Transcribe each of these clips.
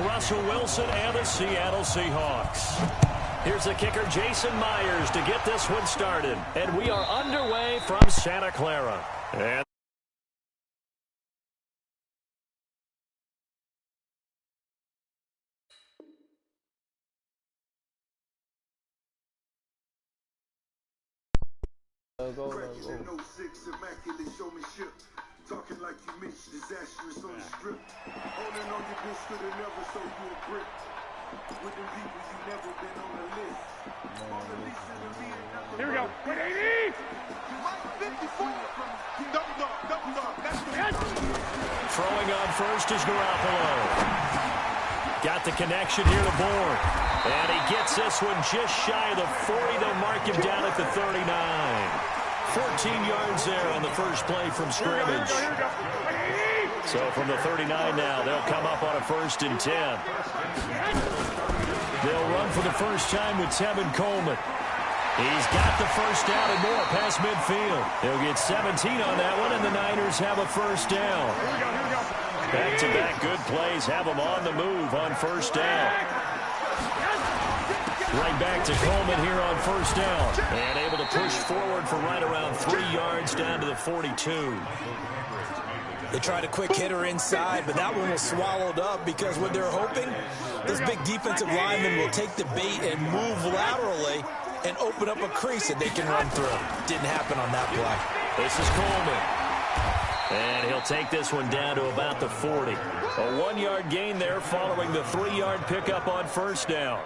Russell Wilson and the Seattle Seahawks. Here's the kicker, Jason Myers, to get this one started. And we are underway from Santa Clara. And Go. Talking like you Mitch, disastrous on the strip. Holding on your bitch could have never sold you a brick. With them people you never been on the list. Here we go. 180! Double dog. throwing on first is Garoppolo. Got the connection here to Bourne. And he gets this one just shy of the 40. They'll mark him down at the 39. 14 yards there on the first play from scrimmage. So from the 39 now, they'll come up on a 1st and 10. They'll run for the first time with Tevin Coleman. He's got the first down and more past midfield. He'll get 17 on that one, and the Niners have a first down. Back-to-back good plays have them on the move on first down. Right back to Coleman here on first down. And able to push forward for right around 3 yards down to the 42. They tried a quick hitter inside, but that one was swallowed up because what they're hoping, this big defensive lineman will take the bait and move laterally and open up a crease that they can run through. Didn't happen on that play. This is Coleman. And he'll take this one down to about the 40. A 1-yard gain there following the 3-yard pickup on first down.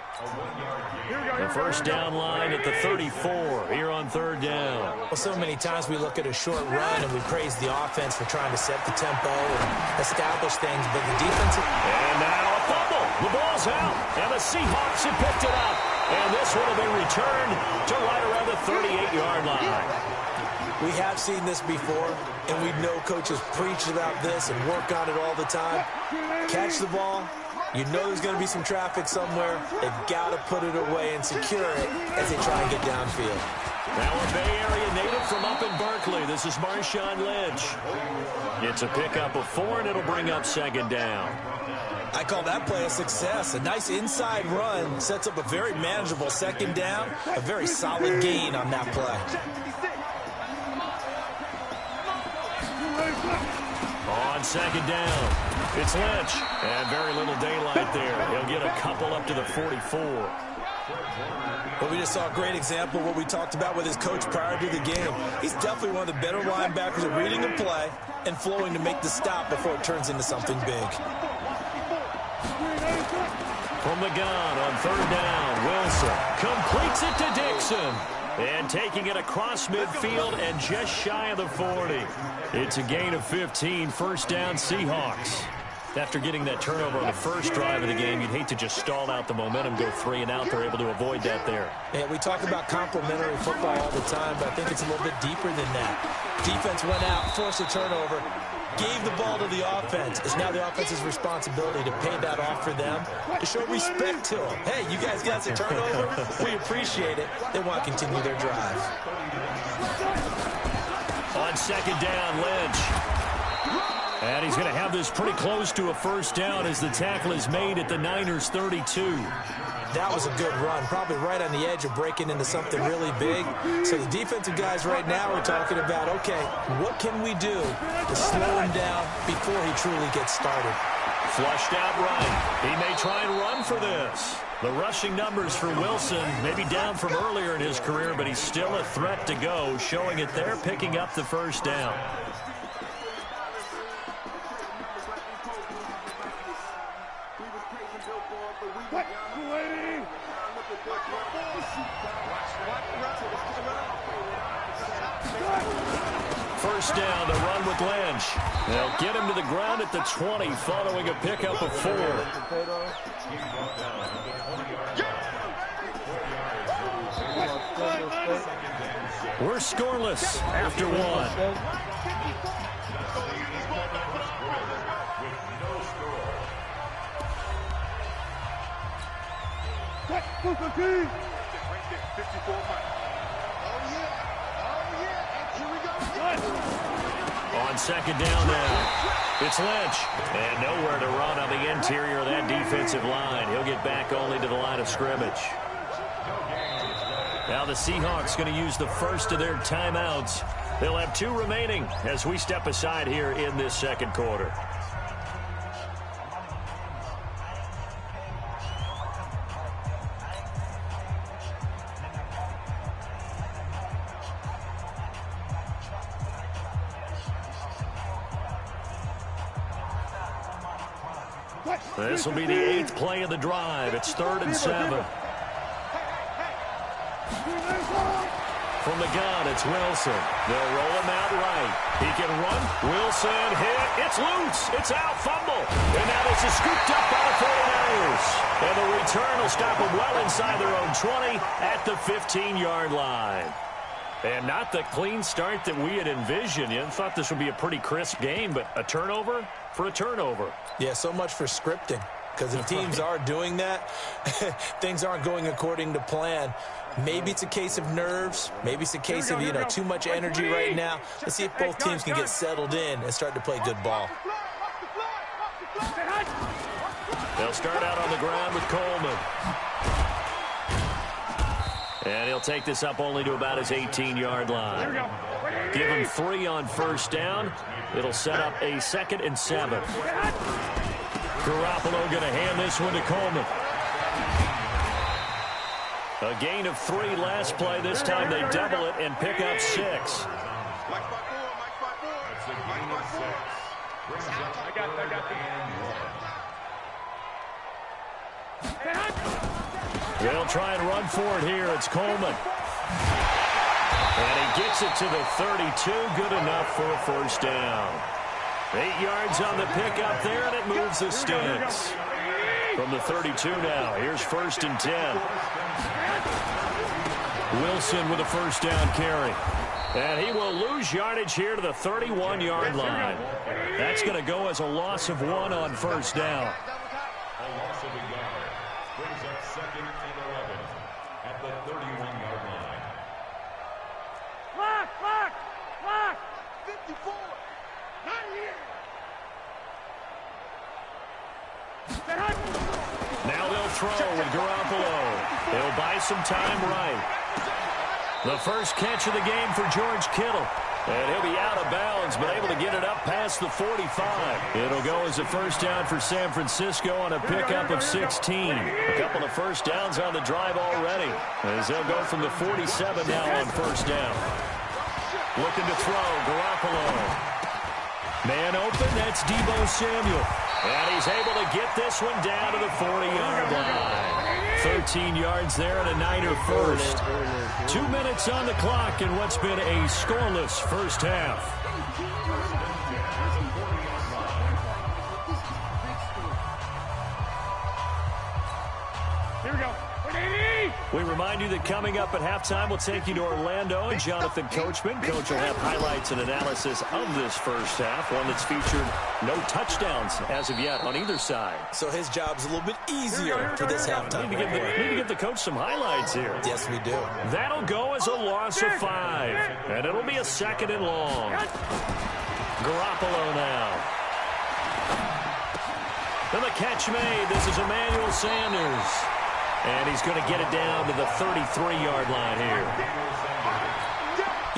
The first down line at the 34 here on third down. Well, so many times we look at a short run and we praise the offense for trying to set the tempo and establish things, but the defense... And now a fumble. The ball's out, and the Seahawks have picked it up. And this one will be returned to right around the 38-yard line. We have seen this before, and we know coaches preach about this and work on it all the time. Catch the ball. You know there's going to be some traffic somewhere. They've got to put it away and secure it as they try and get downfield. Now a Bay Area native from up in Berkeley. This is Marshawn Lynch. It's a pickup of 4, and it'll bring up second down. I call that play a success. A nice inside run sets up a very manageable second down. A very solid gain on that play. On second down, it's Lynch. And very little daylight there. He'll get a couple up to the 44. Well, we just saw a great example of what we talked about with his coach prior to the game. He's definitely one of the better linebackers at reading the play and flowing to make the stop before it turns into something big. From the gun on third down, Wilson completes it to Dixon. And taking it across midfield and just shy of the 40. It's a gain of 15, first down Seahawks. After getting that turnover on the first drive of the game, you'd hate to just stall out the momentum, go 3 and out. They're able to avoid that there. Yeah, we talk about complementary football all the time, but I think it's a little bit deeper than that. Defense went out, forced a turnover, gave the ball to the offense. It's now the offense's responsibility to pay that off for them, to show respect to them. Hey, you guys got the turnover. We appreciate it. They want to continue their drive. On second down, Lynch. And he's going to have this pretty close to a first down as the tackle is made at the Niners' 32. That was a good run, probably right on the edge of breaking into something really big. So the defensive guys right now are talking about, okay, what can we do to slow him down before he truly gets started? Flushed out right. He may try and run for this. The rushing numbers for Wilson maybe down from earlier in his career, but he's still a threat to go, showing it there, picking up the first down. First down to run with Lynch. They'll get him to the ground at the 20 following a pickup of 4. We're scoreless after 1. On On second down now. It's Lynch. And nowhere to run on the interior of that defensive line. He'll get back only to the line of scrimmage. Now the Seahawks going to use the first of their timeouts. They'll have 2 remaining as we step aside here in this second quarter. This will be the 8th play of the drive. It's 3rd and 7. From the gun, it's Wilson. They'll roll him out right. He can run. Wilson hit. It's loose. It's out. Fumble. And now this is scooped up by the 49ers. And the return will stop them well inside their own 20 at the 15-yard line. And not the clean start that we had envisioned. You thought this would be a pretty crisp game, but a turnover for a turnover. Yeah, so much for scripting. Because if teams are doing that, things aren't going according to plan. Maybe it's a case of nerves. Maybe it's a case of, too much energy right now. Let's see if both teams can get settled in and start to play good ball. They'll start out on the ground with Coleman. And he'll take this up only to about his 18-yard line. Give him 3 on first down. It'll set up a 2nd and 7. Garoppolo going to hand this one to Coleman. A gain of 3 last play. This time they double it and pick up 6. They'll try and run for it here. It's Coleman. And he gets it to the 32. Good enough for a first down. 8 yards on the pickup there, and it moves the sticks. From the 32 now, here's 1st and 10. Wilson with a first down carry. And he will lose yardage here to the 31-yard line. That's going to go as a loss of 1 on first down. A loss of a yard brings up 2nd and 11 at the 31-yard line. Clock! 54! Not here! Now they'll throw with Garoppolo. They'll buy some time right. The first catch of the game for George Kittle. And he'll be out of bounds, but able to get it up past the 45. It'll go as a first down for San Francisco on a pickup of 16. A couple of first downs on the drive already, as they'll go from the 47 now on first down. Looking to throw, Garoppolo. Man open, that's Deebo Samuel. And he's able to get this one down to the 40-yard line. 13 yards there and a Niner first. 2 minutes on the clock in what's been a scoreless first half. Here we go. We remind you that coming up at halftime, we'll take you to Orlando and Jonathan Coachman. Coach will have highlights and analysis of this first half, one that's featured no touchdowns as of yet on either side. So his job's a little bit easier for this halftime. Need to give the coach some highlights here. Yes, we do. That'll go as a loss of 5, and it'll be a 2nd and long. Garoppolo now. And the catch made. This is Emmanuel Sanders. And he's going to get it down to the 33-yard line here.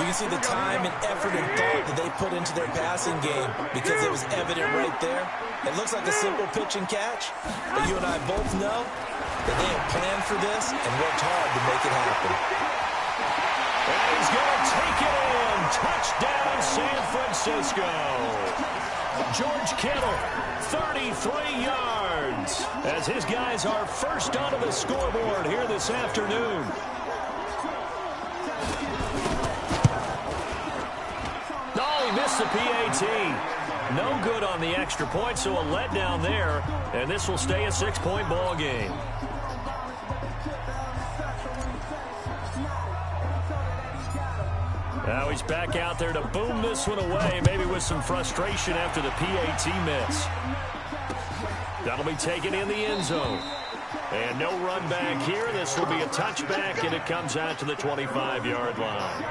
You can see the time and effort and thought that they put into their passing game because it was evident right there. It looks like a simple pitch and catch, but you and I both know that they have planned for this and worked hard to make it happen. And he's going to take it in. Touchdown, San Francisco. George Kittle, 33 yards, as his guys are first onto the scoreboard here this afternoon. Oh, he missed the PAT. No good on the extra point, so a letdown there, and this will stay a 6-point ball game. Now he's back out there to boom this one away, maybe with some frustration after the PAT miss. That'll be taken in the end zone. And no run back here. This will be a touchback, and it comes out to the 25-yard line.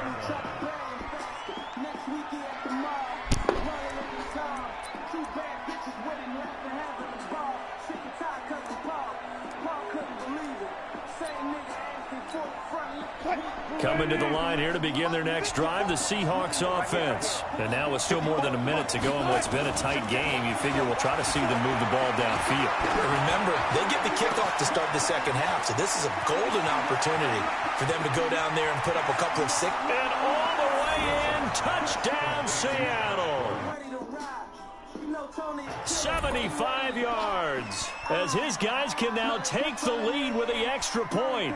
Coming to the line here to begin their next drive, the Seahawks offense. And now with still more than a minute to go in what's been a tight game, you figure we'll try to see them move the ball downfield. Remember, they get the kickoff to start the second half, so this is a golden opportunity for them to go down there and put up a couple of six. And all the way in, touchdown Seattle. 75 yards as his guys can now take the lead with the extra point.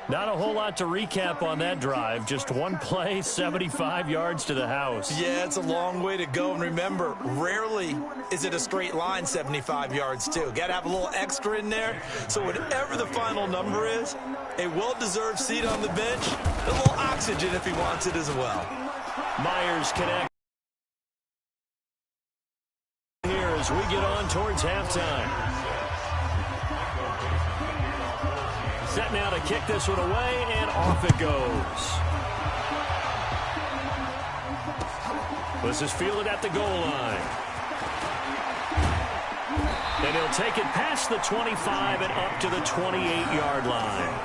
Not a whole lot to recap on that drive. Just one play, 75 yards to the house. Yeah, it's a long way to go. And remember, rarely is it a straight line 75 yards, too. Got to have a little extra in there. So whatever the final number is, a well-deserved seat on the bench, a little oxygen if he wants it as well. Myers connects here as we get on towards halftime. Set now to kick this one away, and off it goes. This is fielded at the goal line. And he'll take it past the 25 and up to the 28-yard line.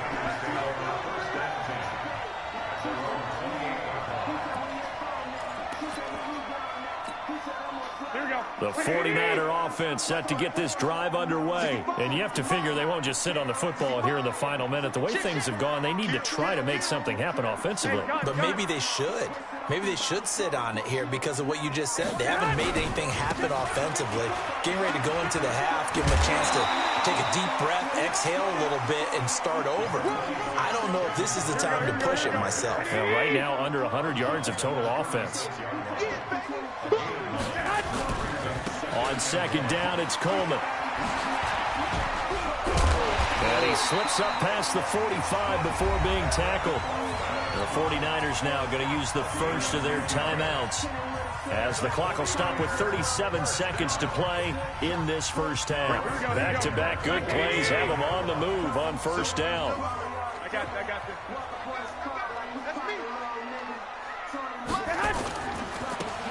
The 49er offense set to get this drive underway. And you have to figure they won't just sit on the football here in the final minute. The way things have gone, they need to try to make something happen offensively. But maybe they should. Maybe they should sit on it here because of what you just said. They haven't made anything happen offensively. Getting ready to go into the half, give them a chance to take a deep breath, exhale a little bit, and start over. I don't know if this is the time to push it myself. Yeah, right now, under 100 yards of total offense. On second down, it's Coleman. And he slips up past the 45 before being tackled. The 49ers now going to use the first of their timeouts as the clock will stop with 37 seconds to play in this first half. Back-to-back good plays have them on the move on first down. I got this.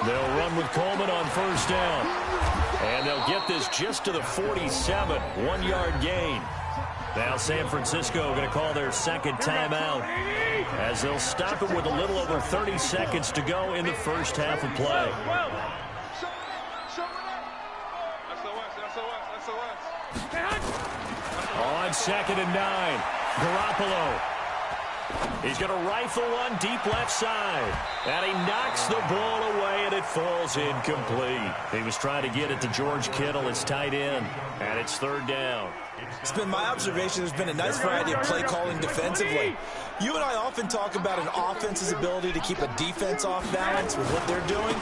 They'll run with Coleman on first down. And they'll get this just to the 47, 1-yard gain. Now San Francisco going to call their second timeout as they'll stop it with a little over 30 seconds to go in the first half of play. On second and 9, Garoppolo. He's going to rifle one deep left side. And he knocks the ball away, and it falls incomplete. He was trying to get it to George Kittle, his tight end, and it's third down. It's been my observation there's been a nice variety of play calling defensively. You and I often talk about an offense's ability to keep a defense off balance with what they're doing.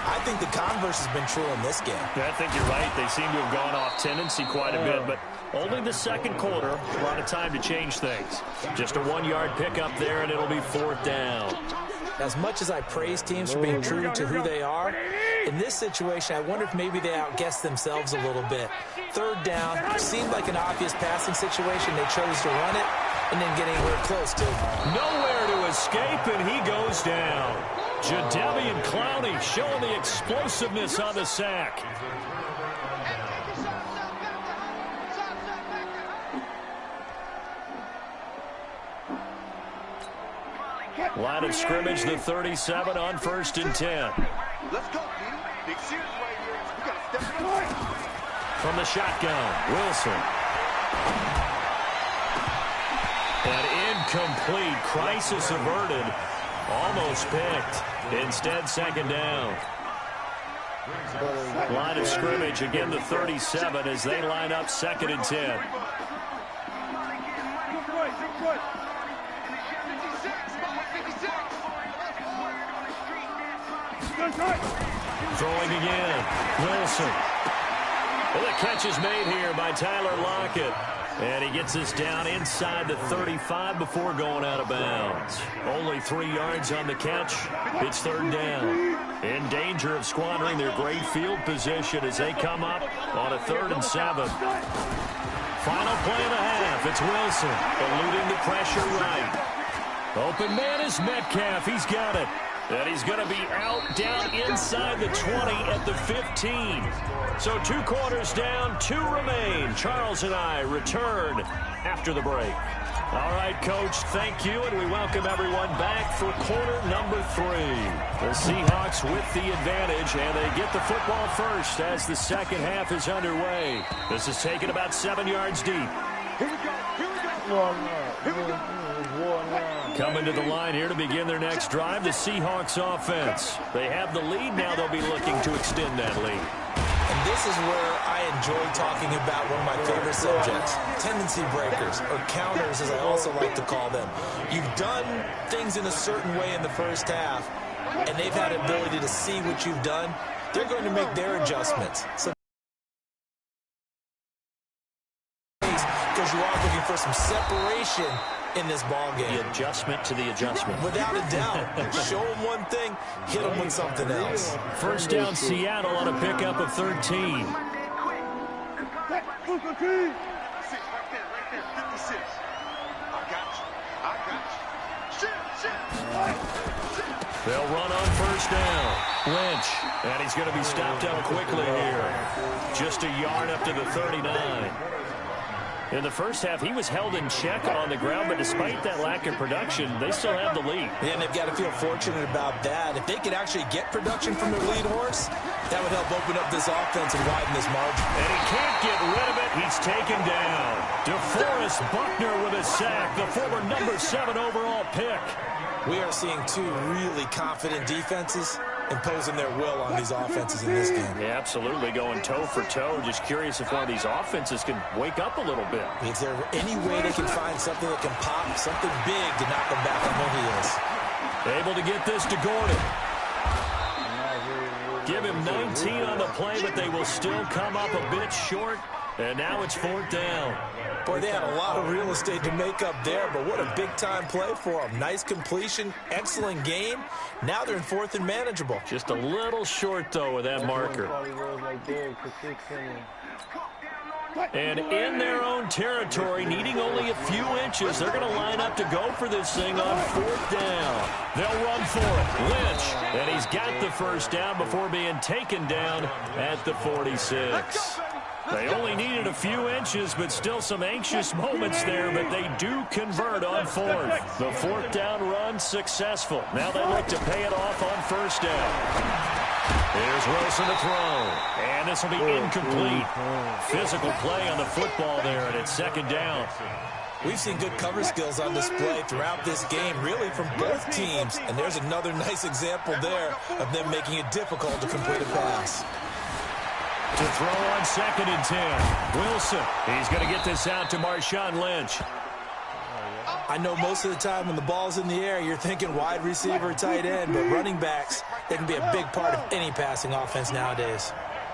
I think the converse has been true in this game. Yeah, I think you're right. They seem to have gone off tendency quite a bit, but only the second quarter, a lot of time to change things. Just a 1-yard pickup there, and it'll be fourth down. As much as I praise teams for being true to who they are, in this situation, I wonder if maybe they outguessed themselves a little bit. Third down, seemed like an obvious passing situation. They chose to run it and didn't get anywhere close to it. Nowhere to escape, and he goes down. Jadeveon Clowney showing the explosiveness on the sack. Line of scrimmage, the 37 on first and 10. Let's go, D. Big series right here. We got to step it up. From the shotgun, Wilson. An incomplete, crisis averted. Almost picked. Instead, second down. Line of scrimmage, again the 37 as they line up second and 10. Throwing again, Wilson. Well, the catch is made here by Tyler Lockett. And he gets this down inside the 35 before going out of bounds. Only 3 yards on the catch. It's third down. In danger of squandering their great field position as they come up on a 3rd and 7. Final play of the half. It's Wilson eluding the pressure right. Open man is Metcalf. He's got it. And he's going to be out down inside the 20 at the 15. So 2 quarters down, 2 remain. Charles and I return after the break. All right, Coach, thank you, and we welcome everyone back for quarter number 3. The Seahawks with the advantage, and they get the football first as the second half is underway. This is taken about 7 yards deep. Here we go. Here we go. Here we go. Coming to the line here to begin their next drive, the Seahawks offense. They have the lead now. They'll be looking to extend that lead. And this is where I enjoy talking about one of my favorite subjects, tendency breakers, or counters as I also like to call them. You've done things in a certain way in the first half, and they've had the ability to see what you've done. They're going to make their adjustments. So because you are looking for some separation in this ball game. The adjustment to the adjustment. Without a doubt. Show them one thing, hit them with something else. First down, Seattle on a pickup of 13. 6 right there, 56. I got you. Shit. They'll run on first down. Lynch, and he's going to be stopped up quickly here. Just a yard up to the 39. In the first half, he was held in check on the ground, but despite that lack of production, they still have the lead. And they've got to feel fortunate about that. If they could actually get production from their lead horse, that would help open up this offense and widen this margin. And he can't get rid of it. He's taken down. DeForest Buckner with a sack, the former number 7 overall pick. We are seeing two really confident defenses imposing their will on these offenses in this game. Yeah, absolutely, going toe for toe. Just curious if one of these offenses can wake up a little bit. Is there any way they can find something that can pop, something big to knock them back on their heels? Able to get this to Gordon. Give him 19 on the play, but they will still come up a bit short. And now it's 4th down. Boy, they had a lot of real estate to make up there, but what a big-time play for them. Nice completion, excellent game. Now they're in 4th and manageable. Just a little short, though, with that marker. And in their own territory, needing only a few inches, they're going to line up to go for this thing on 4th down. They'll run for it. Lynch, and he's got the first down before being taken down at the 46. They only needed a few inches, but still some anxious moments there, but they do convert on 4th. The 4th down run successful. Now they look to pay it off on first down. Here's Wilson to throw, and this will be incomplete. Physical play on the football there, and it's 2nd down. We've seen good cover skills on display throughout this game, really from both teams, and there's another nice example there of them making it difficult to complete a pass. To throw on 2nd and 10. Wilson, he's going to get this out to Marshawn Lynch. I know most of the time when the ball's in the air, you're thinking wide receiver, tight end, but running backs, they can be a big part of any passing offense nowadays.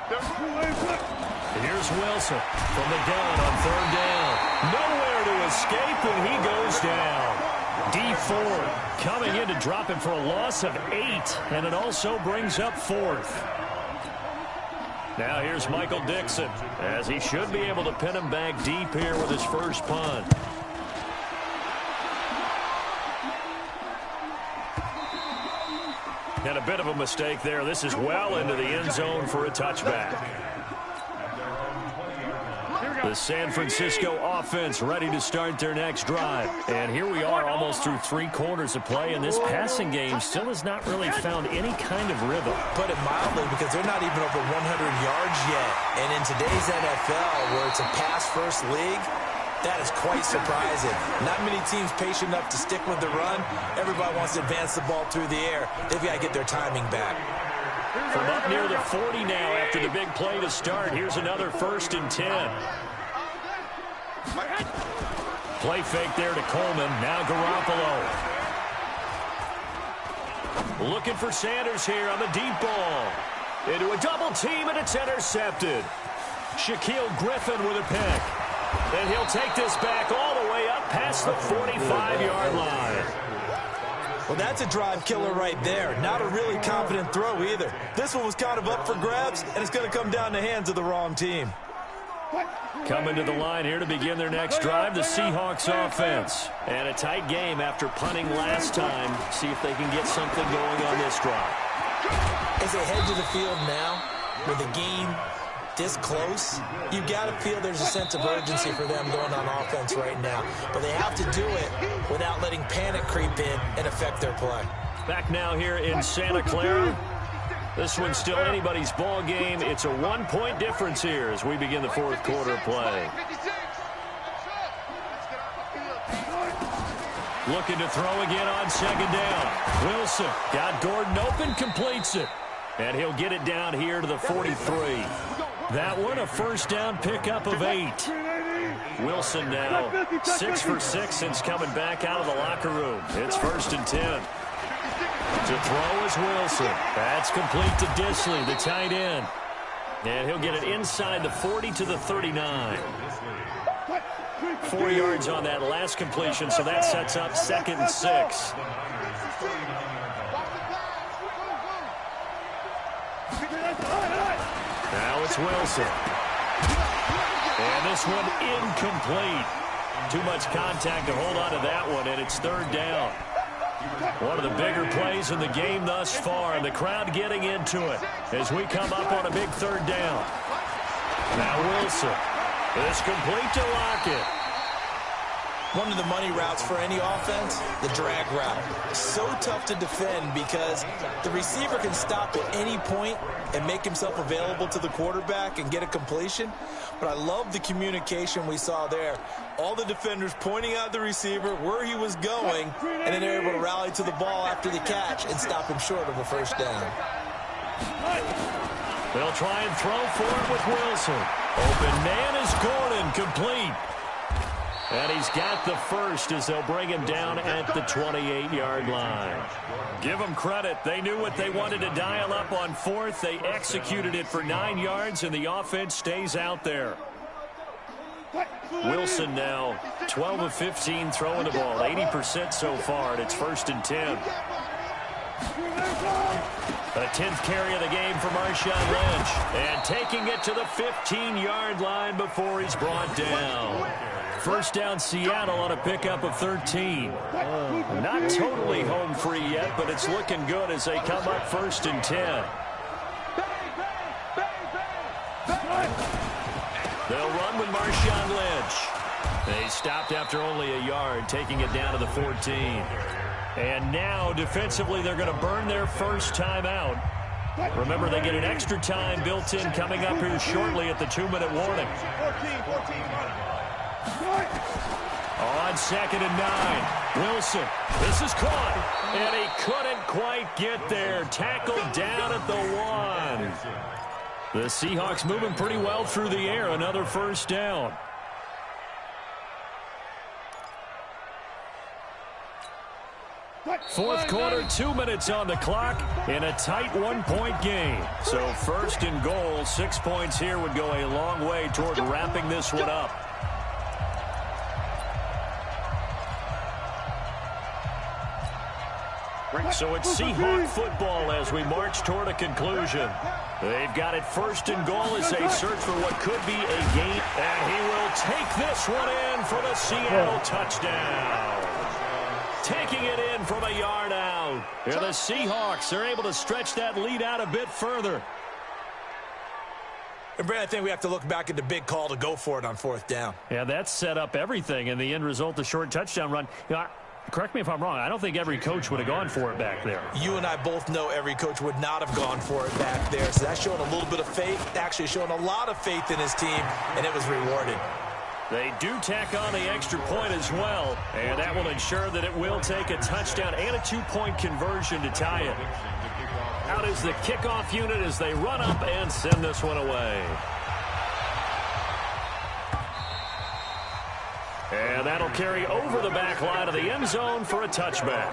Here's Wilson from the gun on 3rd down. Nowhere to escape, and he goes down. D Ford coming in to drop him for a loss of 8, and it also brings up 4th. Now here's Michael Dixon, as he should be able to pin him back deep here with his first punt. And a bit of a mistake there. This is well into the end zone for a touchback. The San Francisco offense ready to start their next drive. And here we are almost through 3 quarters of play, and this passing game still has not really found any kind of rhythm. Put it mildly, because they're not even over 100 yards yet. And in today's NFL, where it's a pass-first league, that is quite surprising. Not many teams patient enough to stick with the run. Everybody wants to advance the ball through the air. They've got to get their timing back. From up near the 40 now after the big play to start, here's another 1st and 10. Play fake there to Coleman. Now Garoppolo. Looking for Sanders here on the deep ball. Into a double team, and it's intercepted. Shaquille Griffin with a pick. And he'll take this back all the way up past the 45-yard line. Well, that's a drive killer right there. Not a really confident throw either. This one was kind of up for grabs, and it's going to come down the hands of the wrong team. Coming to the line here to begin their next drive, the Seahawks offense. And a tight game after punting last time. See if they can get something going on this drive. As they head to the field now, with the game this close, you've got to feel there's a sense of urgency for them going on offense right now. But they have to do it without letting panic creep in and affect their play. Back now here in Santa Clara. This one's still anybody's ball game. It's a 1-point difference here as we begin the fourth quarter play. Looking to throw again on second down. Wilson got Gordon open, completes it. And he'll get it down here to the 43. That one a first down pickup of 8. Wilson now 6 for 6 since coming back out of the locker room. It's 1st and 10. To throw is Wilson. That's complete to Disley, the tight end. And he'll get it inside the 40 to the 39. 4 yards on that last completion, so that sets up 2nd and 6. Now it's Wilson. And this one incomplete. Too much contact to hold on to that one, and it's 3rd down. One of the bigger plays in the game thus far, and the crowd getting into it as we come up on a big 3rd down. Now Wilson. It's complete to Lockett. One of the money routes for any offense, the drag route. So tough to defend because the receiver can stop at any point and make himself available to the quarterback and get a completion. But I love the communication we saw there. All the defenders pointing out the receiver where he was going, and then they're able to rally to the ball after the catch and stop him short of a first down. They'll try and throw for it with Wilson. Open man is Gordon, complete. And he's got the first as they'll bring him down at the 28-yard line. Give them credit. They knew what they wanted to dial up on 4th. They executed it for 9 yards, and the offense stays out there. Wilson now 12 of 15 throwing the ball, 80% so far, and it's 1st and 10. A 10th carry of the game for Marshawn Lynch. And taking it to the 15-yard line before he's brought down. First down Seattle on a pickup of 13. Not totally home free yet, but it's looking good as they come up 1st and 10. They'll run with Marshawn Lynch. They stopped after only a yard, taking it down to the 14. And now, defensively, they're going to burn their first time out. Remember, they get an extra time built in coming up here shortly at the 2-minute warning. On 2nd and 9, Wilson. This is caught, and he couldn't quite get there. Tackled down at the 1. The Seahawks moving pretty well through the air. Another first down. Fourth quarter, 2 minutes on the clock in a tight 1-point game. So 1st and goal, 6 points here would go a long way toward wrapping this one up. So it's Seahawk football as we march toward a conclusion. They've got it 1st and goal as they search for what could be a game. And he will take this one in for the Seattle touchdown. Taking it in from a yard out. And the Seahawks are able to stretch that lead out a bit further. And Brad, I think we have to look back at the big call to go for it on 4th down. Yeah, that set up everything in the end result, the short touchdown run. You know, correct me if I'm wrong, I don't think every coach would have gone for it back there. You and I both know every coach would not have gone for it back there. So that's showing a little bit of faith, actually showing a lot of faith in his team, and it was rewarded. They do tack on the extra point as well, and that will ensure that it will take a touchdown and a 2-point conversion to tie it. Out is the kickoff unit as they run up and send this one away. And that'll carry over the back line of the end zone for a touchback.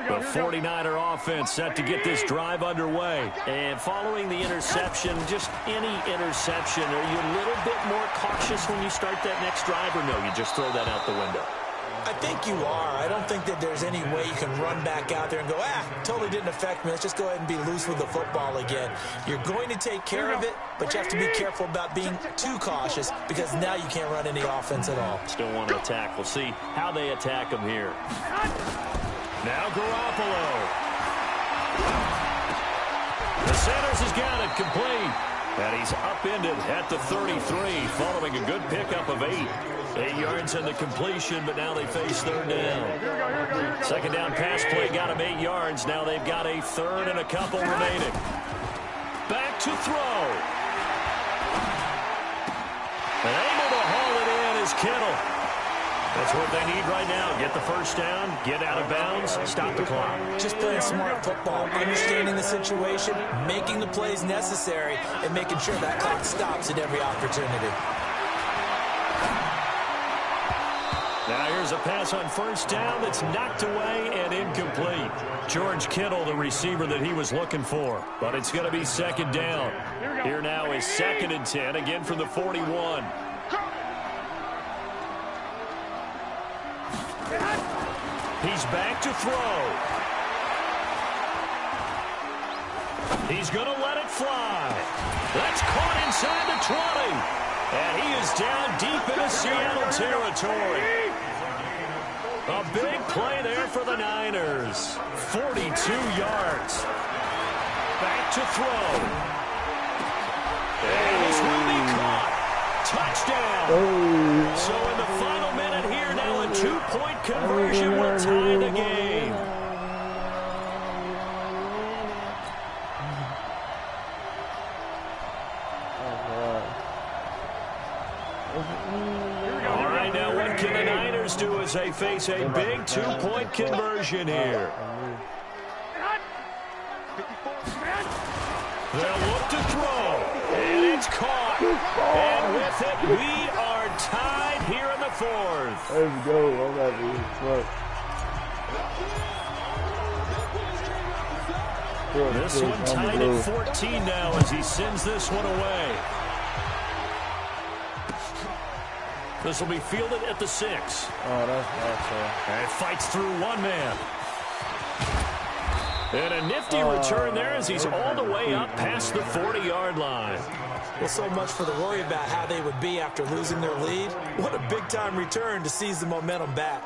The 49er offense set to get this drive underway. And following the interception, just any interception, are you a little bit more cautious when you start that next drive, or no, you just throw that out the window? I think you are. I don't think that there's any way you can run back out there and go, totally didn't affect me. Let's just go ahead and be loose with the football again. You're going to take care of it, but you have to be careful about being too cautious because now you can't run any offense at all. Still want to attack. We'll see how they attack them here. Now Garoppolo. Sanders has got it complete. And he's upended at the 33 following a good pickup of 8. 8 yards in the completion, but now they face third down. Second down pass play got him 8 yards. Now they've got a third and a couple remaining. Back to throw. And able to haul it in is Kittle. That's what they need right now. Get the first down, get out of bounds, stop the clock. Just playing smart football, understanding the situation, making the plays necessary, and making sure that clock stops at every opportunity. Now here's a pass on first down that's knocked away and incomplete. George Kittle, the receiver that he was looking for. But it's going to be second down. Here now is 2nd and 10, again from the 41. He's back to throw. He's going to let it fly. That's caught inside the 20. And he is down deep into Seattle territory. A big play there for the Niners. 42 yards. Back to throw. And this will be caught. Touchdown. So in the final minute here, now a 2-point conversion will tie the game. All right, now what can the Niners do as they face a big 2-point conversion here? They'll look to throw, and it's caught. And with it, we are tied here in the 4th. There we go. I'm happy. This one tied at 14 now as he sends this one away. This will be fielded at the 6. Oh, that's awesome. And fights through one man. And a nifty return there as he's all the way up past the 40-yard line. Well, so much for the worry about how they would be after losing their lead. What a big-time return to seize the momentum back.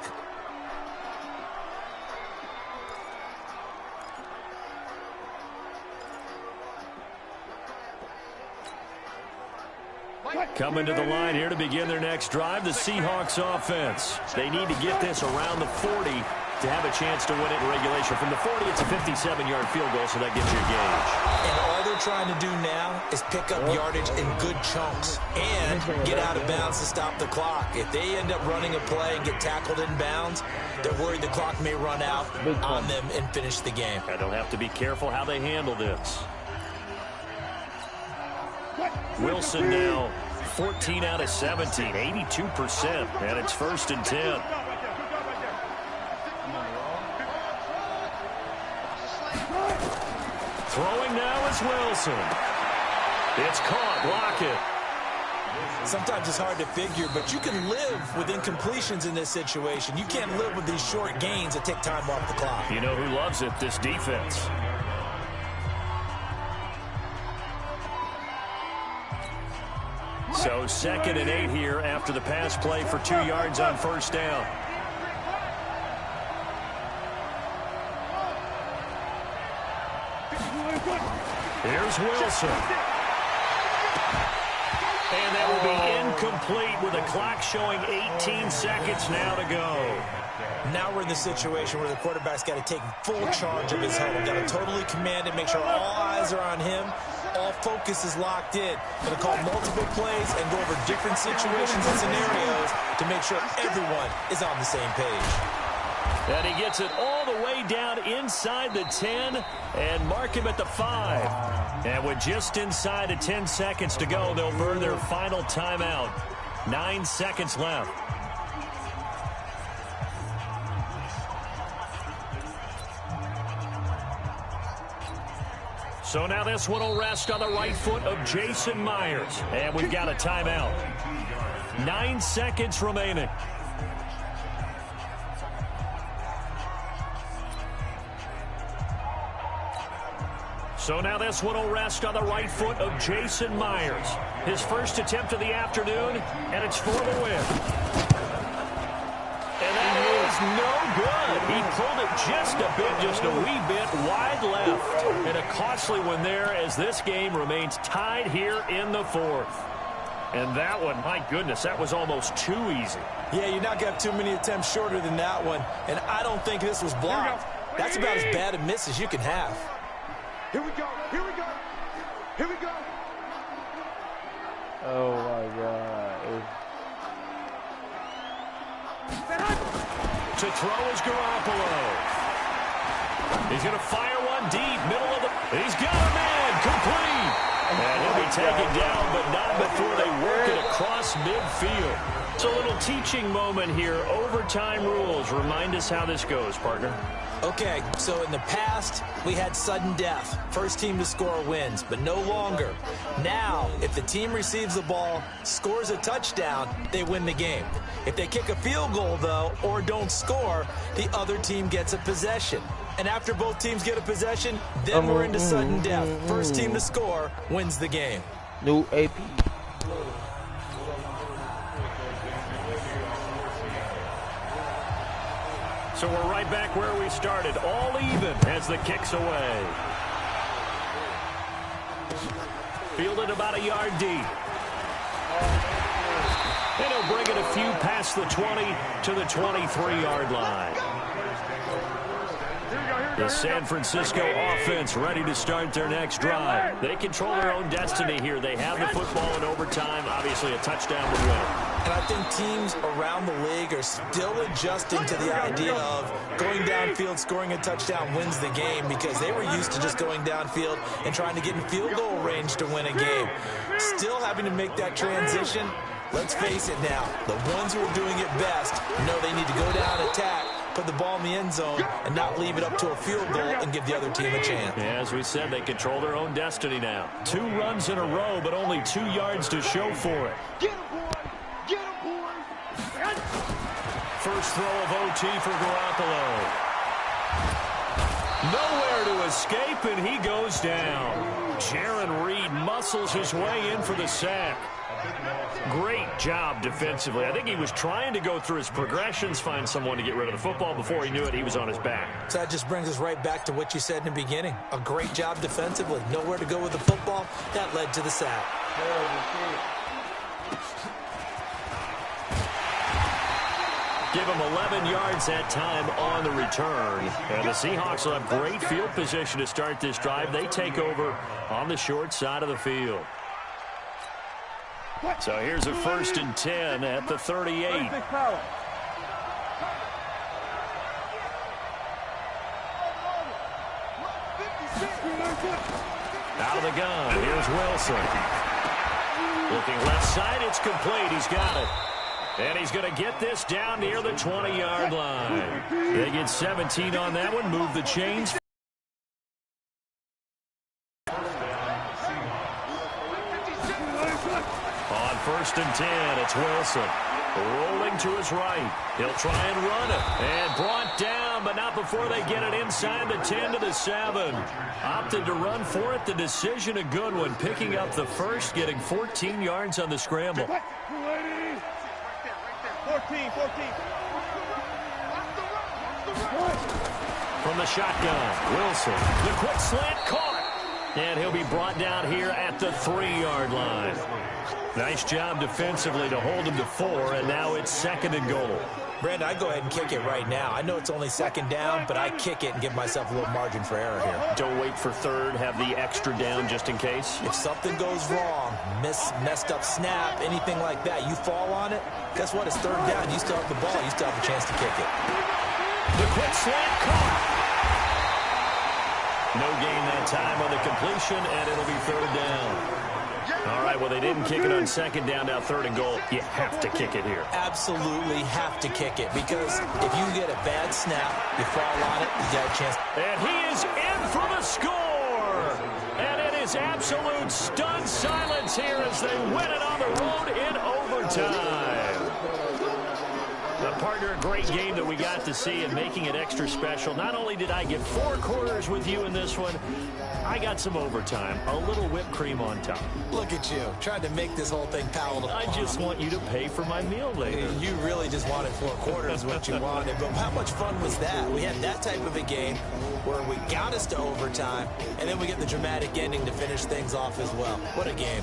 Coming to the line here to begin their next drive, the Seahawks offense. They need to get this around the 40 to have a chance to win it in regulation. From the 40, it's a 57-yard field goal, so that gets you a gauge. And all they're trying to do now is pick up yardage in good chunks and get out of bounds to stop the clock. If they end up running a play and get tackled in bounds, they're worried the clock may run out on them and finish the game. And they'll have to be careful how they handle this. Wilson now 14 out of 17, 82%, and it's 1st and 10. Throwing now is Wilson. It's caught. Block it. Sometimes it's hard to figure, but you can live with incompletions in this situation. You can't live with these short gains that take time off the clock. You know who loves it? This defense. So 2nd and 8 here after the pass play for 2 yards on first down. Here's Wilson. And that will be incomplete with the clock showing 18 seconds now to go. Now we're in the situation where the quarterback's got to take full charge of his huddle. Got to totally command it, make sure all eyes are on him. All focus is locked in. Going to call multiple plays and go over different situations and scenarios to make sure everyone is on the same page. And he gets it all the way down inside the 10 and mark him at the 5. And with just inside of 10 seconds to go, they'll burn their final timeout. 9 seconds left. So now this one will rest on the right foot of Jason Myers. And we've got a timeout. 9 seconds remaining. So now this one will rest on the right foot of Jason Myers. His first attempt of the afternoon, and it's for the win. And that is no good. He pulled it just a wee bit wide left. And a costly one there as this game remains tied here in the fourth. And that one, my goodness, that was almost too easy. Yeah, you're not going to have too many attempts shorter than that one. And I don't think this was blocked. That's about as bad a miss as you can have. Here we go. Here we go. Here we go. Oh, my God. To throw is Garoppolo. He's going to fire one deep, middle of the... He's got a man, complete. And he'll be taken down, but not before they work it across midfield. It's a little teaching moment here. Overtime rules. Remind us how this goes, partner. Okay, so in the past, we had sudden death. First team to score wins, but no longer. Now, if the team receives the ball, scores a touchdown, they win the game. If they kick a field goal, though, or don't score, the other team gets a possession. And after both teams get a possession, then we're into sudden death. First team to score wins the game. New AP. So we're right back where we started, all even as the kick's away. Fielded about a yard deep. And he'll bring it a few past the 20 to the 23-yard line. The San Francisco offense ready to start their next drive. They control their own destiny here. They have the football in overtime. Obviously, a touchdown would win. And I think teams around the league are still adjusting to the idea of going downfield, scoring a touchdown wins the game, because they were used to just going downfield and trying to get in field goal range to win a game. Still having to make that transition. Let's face it now, the ones who are doing it best know they need to go down, attack, put the ball in the end zone, and not leave it up to a field goal and give the other team a chance. Yeah, as we said, they control their own destiny now. 2 runs in a row, but only 2 yards to show for it. Get him, boy. Get him, boy. First throw of OT for Garoppolo. Nowhere to escape, and he goes down. Jaron Reed muscles his way in for the sack. Great job defensively. I think he was trying to go through his progressions, find someone to get rid of the football. Before he knew it, he was on his back. So that just brings us right back to what you said in the beginning. A great job defensively. Nowhere to go with the football. That led to the sack. Give him 11 yards that time on the return. And the Seahawks will have great field position to start this drive. They take over on the short side of the field. So here's a 1st and 10 at the 38. Out of the gun, here's Wilson. Looking left side, it's complete. He's got it. And he's going to get this down near the 20-yard line. They get 17 on that one, move the chains. On 1st and 10, it's Wilson. Rolling to his right. He'll try and run it. And brought down, but not before they get it inside the 10 to the 7. Opted to run for it. The decision a good one. Picking up the first, getting 14 yards on the scramble. 14. From the shotgun, Wilson. The quick slant caught. And he'll be brought down here at the 3-yard line. Nice job defensively to hold him to 4, and now it's 2nd and goal. Brandon, I go ahead and kick it right now. I know it's only 2nd down, but I kick it and give myself a little margin for error here. Don't wait for 3rd, have the extra down just in case. If something goes wrong, messed up snap, anything like that, you fall on it, guess what? It's 3rd down. You still have the ball. You still have a chance to kick it. The quick slant caught. No gain that time on the completion, and it'll be 3rd down. All right, well, they didn't kick it on 2nd down, now 3rd and goal. You have to kick it here. Absolutely have to kick it, because if you get a bad snap, you fall on it, you got a chance. And he is in for the score. And it is absolute stunned silence here as they win it on the road in overtime. A Partner, a great game that we got to see and making it extra special. Not only did I get 4 quarters with you in this one, I got some overtime, a little whipped cream on top. Look at you, trying to make this whole thing palatable. I just want you to pay for my meal later. You really just wanted 4 quarters what you wanted, but how much fun was that? We had that type of a game where we got us to overtime, and then we get the dramatic ending to finish things off as well. What a game.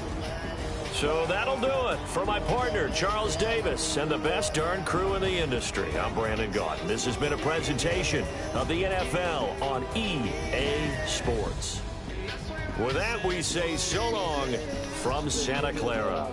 So that'll do it for my partner, Charles Davis, and the best darn crew in the industry. I'm Brandon Gaudin. This has been a presentation of the NFL on EA Sports. With that, we say so long from Santa Clara.